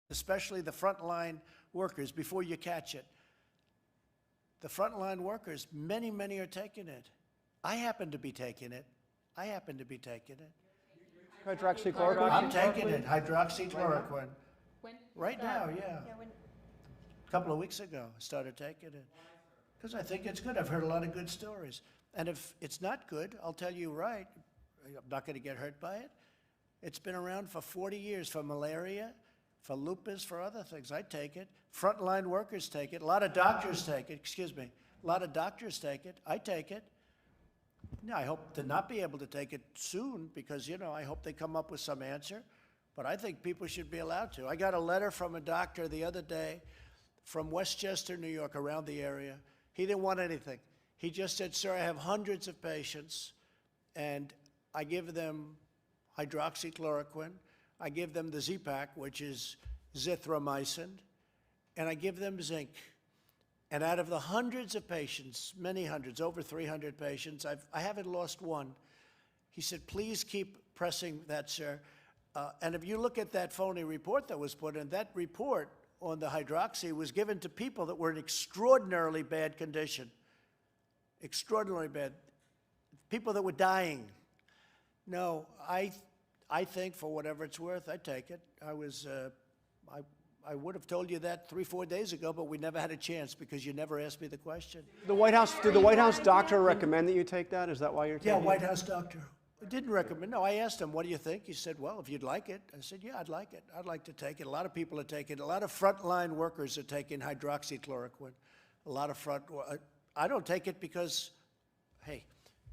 especially the frontline workers, before you catch it. The frontline workers, many, many are taking it. I happen to be taking it. Hydroxychloroquine? I'm taking it, hydroxychloroquine. When? Right now, yeah. when, A couple of weeks ago, I started taking it. Because I think it's good. I've heard a lot of good stories. And if it's not good, I'll tell you right, I'm not going to get hurt by it. It's been around for 40 years for malaria, for lupus, for other things. I take it. Frontline workers take it. A lot of doctors take it. A lot of doctors take it. I take it. Yeah, I hope to not be able to take it soon because, I hope they come up with some answer. But I think people should be allowed to. I got a letter from a doctor the other day from Westchester, New York, around the area. He didn't want anything. He just said, sir, I have hundreds of patients, and I give them hydroxychloroquine. I give them the Z-Pak, which is zithromycin, and I give them zinc. And out of the hundreds of patients, many hundreds, over 300 patients, I haven't lost one. He said, please keep pressing that, sir. And if you look at that phony report that was put in, that report on the hydroxy was given to people that were in extraordinarily bad condition. Extraordinarily bad. People that were dying. No, I think for whatever it's worth, I take it. I would have told you that 3-4 days ago, but we never had a chance because you never asked me the question. Did the White House doctor recommend that you take that? Is that why you're taking it? Yeah, White House doctor. Didn't recommend. No, I asked him, what do you think? He said, well, if you'd like it. I said, yeah, I'd like it. I'd like to take it. A lot of people are taking it. A lot of frontline workers are taking hydroxychloroquine. I don't take it because, hey,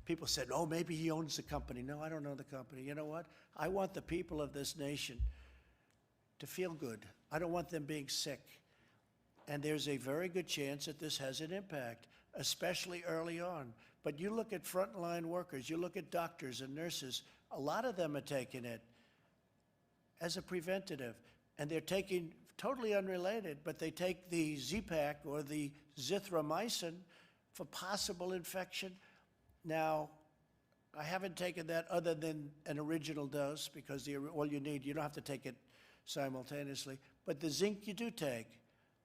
people said, oh, maybe he owns the company. No, I don't know the company. You know what? I want the people of this nation to feel good. I don't want them being sick. And there's a very good chance that this has an impact, especially early on. But you look at frontline workers, you look at doctors and nurses, a lot of them are taking it as a preventative. And they're taking, totally unrelated, but they take the Z-Pak or the zithromycin for possible infection. Now, I haven't taken that other than an original dose because all you need, you don't have to take it simultaneously. But the zinc you do take.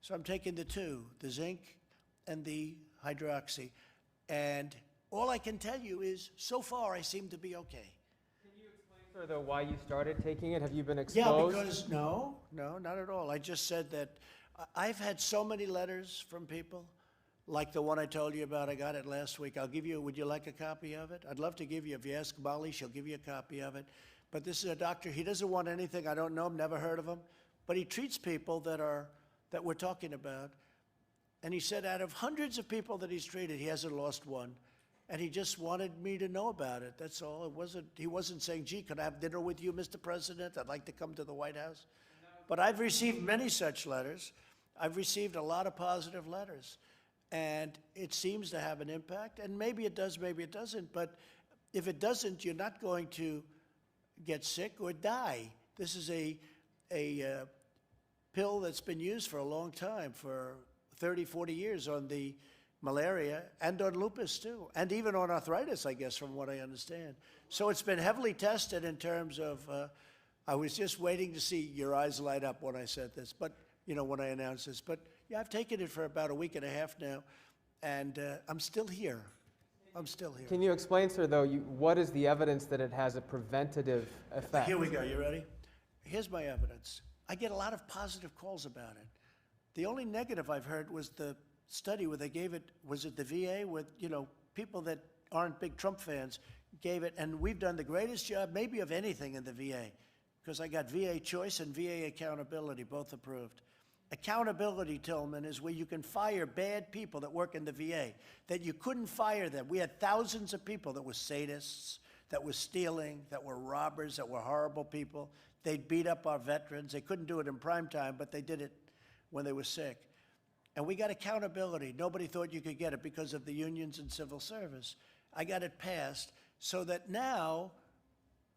So I'm taking the two, the zinc and the hydroxy. And all I can tell you is, so far, I seem to be okay. Can you explain, sir, though, why you started taking it? Have you been exposed? Yeah, because, no, not at all. I just said that I've had so many letters from people, like the one I told you about. I got it last week. I'll give you, would you like a copy of it? I'd love to give you, if you ask Molly, she'll give you a copy of it. But this is a doctor, he doesn't want anything. I don't know him, never heard of him. But he treats people that we're talking about. And he said out of hundreds of people that he's treated, he hasn't lost one. And he just wanted me to know about it. That's all. He wasn't saying, gee, could I have dinner with you, Mr. President? I'd like to come to the White House. But I've received many such letters. I've received a lot of positive letters. And it seems to have an impact. And maybe it does, maybe it doesn't. But if it doesn't, you're not going to get sick or die. This is a pill that's been used for a long time, for 30, 40 years on the malaria and on lupus too, and even on arthritis, I guess, from what I understand. So it's been heavily tested in terms of, I was just waiting to see your eyes light up when I said this, but, when I announced this. But yeah, I've taken it for about a week and a half now, and I'm still here. Can you explain, sir, though, what is the evidence that it has a preventative effect? Here we go. You ready? Here's my evidence. I get a lot of positive calls about it. The only negative I've heard was the study where they gave it, was it the VA, with, people that aren't big Trump fans gave it, and we've done the greatest job maybe of anything in the VA, because I got VA Choice and VA Accountability, both approved. Accountability, Tillman, is where you can fire bad people that work in the VA, that you couldn't fire them. We had thousands of people that were sadists, that were stealing, that were robbers, that were horrible people. They'd beat up our veterans. They couldn't do it in prime time, but they did it when they were sick. And we got accountability. Nobody thought you could get it because of the unions and civil service. I got it passed so that now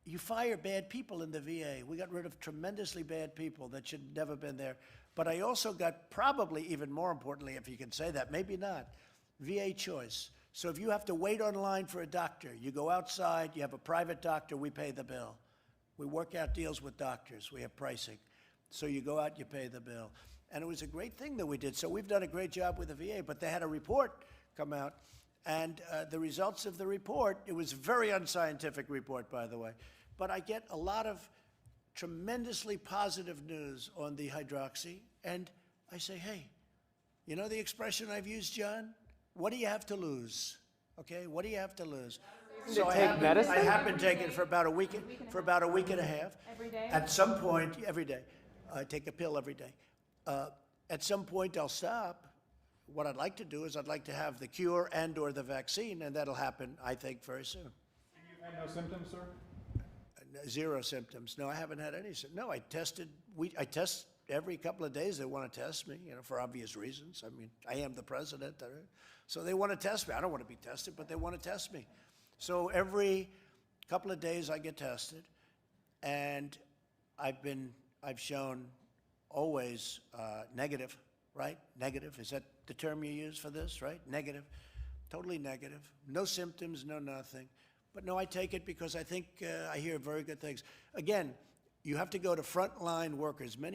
you fire bad people in the VA. We got rid of tremendously bad people that should have never been there. But I also got, probably even more importantly, if you can say that, maybe not, VA Choice. So if you have to wait online for a doctor, you go outside, you have a private doctor, we pay the bill. We work out deals with doctors. We have pricing. So you go out, you pay the bill. And it was a great thing that we did. So we've done a great job with the VA, but they had a report come out, and the results of the report, it was a very unscientific report, by the way, but I get a lot of tremendously positive news on the hydroxy, and I say, hey, you know the expression I've used, John? What do you have to lose? Okay, what do you have to lose? So I have been taking it for about a week and a half. Every day? At some point, every day. I take a pill every day. At some point, I'll stop. What I'd like to do is I'd like to have the cure and or the vaccine, and that'll happen, I think, very soon. And you've had no symptoms, sir? Zero symptoms. No, I haven't had any. No, I tested. I test every couple of days. They want to test me, for obvious reasons. I mean, I am the president, so they want to test me. I don't want to be tested, but they want to test me. So every couple of days I get tested, and I've shown always negative, right? Negative. Is that the term you use for this, right? Negative. Totally negative. No symptoms, no nothing. But no, I take it because I think I hear very good things. Again, you have to go to frontline workers. Many